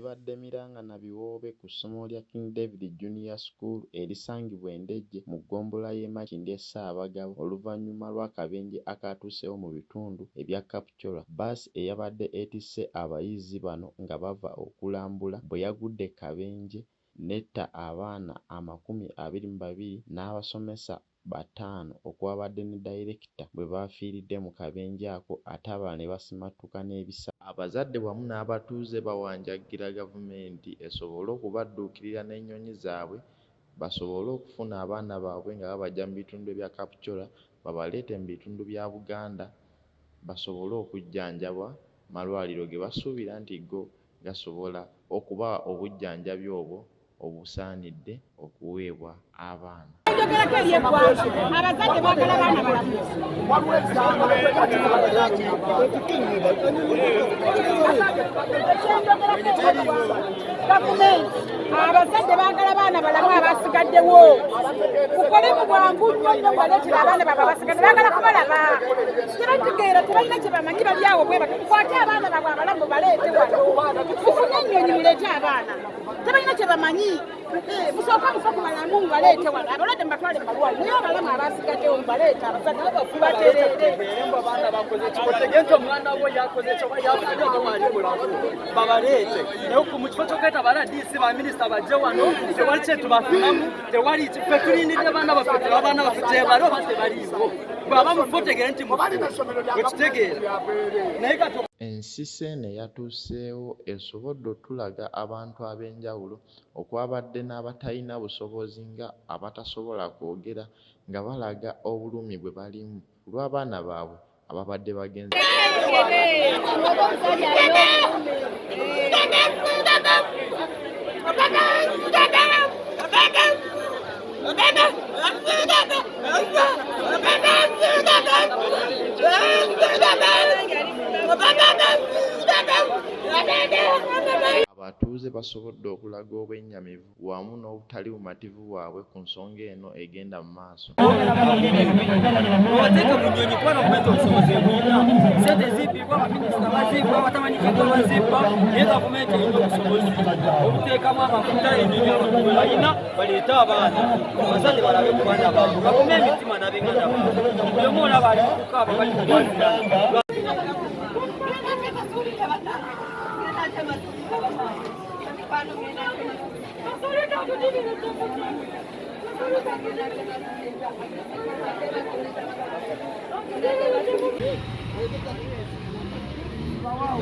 gibadde miranga na biwoobe ku ssomo lya King David Junior School erisangibwa Endejje mu ggombolola y'e Makindye Ssaabagabo oluvannyuma lw'akabenje akatuusewo mu bitundu ebya Kapchorwa. Bbaasi eyabadde etisse abayizi bano nga bava okulambula bwe yagudde kabenje netta abaana 22 n'abasomesa 5 okwabadde ne dayirekita bwe baafiiridde mu kabenje ako ate abalala ne basimattuka n'ebisa. Abazadde wamu n'abatuuze bawanjagira gavumenti esobole okubadduukirira n'ennyonyi zaabwe basobole okufuna abaana baabwe nga babajja mu bitundu ebya Kapchorwa babaleete mu bitundu bya Buganda basobole okujjanjabwa malwaliro ge basuubira nti go gasobola okubawa obujjanjabi obwo obusaanidde okuweebwa abaana. Abazadde baagala baana balamu. Abazadde baagala baana balamu abasigaddewo. Mukole mu bwangu nnyo baleetera abaana baabwe abasigadde baagala kubalaba. Tebategeera tebalina kye bamanyi bali awo bwe bati mukwate abaana baabwe abalamu baleete wano. Mufune ennyonyi muleete abaana. Tebalina kye bamanyi. Musooka mufa ku balamu baleete wano. Abalwadde mbatwale mu malwaliro naye abalamu abasigaddewo baleete abazadde batereere. Abaana bakoze ekyo tegento omwana we yakoze ekyo yafunye omwali mulamu babaleete naye mu kifo ky'okweta baradisi ba minisita bajje wano tewali kye tubafunamu tewali ffe tulindidde abaana baffe tebali oba tebaliiwo bwaba mufu otegere nti wekitegeera naye Ensisene yatuuseewo esobodde otulaga abantu ab'enjawulo okwabadde n'abatalina busobozi nga abatasobola kwogera nga balaga obulumi bwe balimu lw'abaana baabwe ababadde bagenze. Abatuuze basobodde okulaga obwennyamivu wamu n'obutali bumativu bwabwe ku nsonga eno egenda mu maaso. Obateeka mu nnyonyi kubona okumenta obusobozi bwonna sente zibbibwa baminisita bazibbwa batamanyikako bazibbwa naye gavumenti erina obusobozi obuteekamu amafuta ennyonyi abantu bwe balina baleete abaana abazadde balabe ku baana baabwe bakume emitima n'abenganda baabwe buli omu olaba ali mu kukaaba bali kukwazirana. Wow.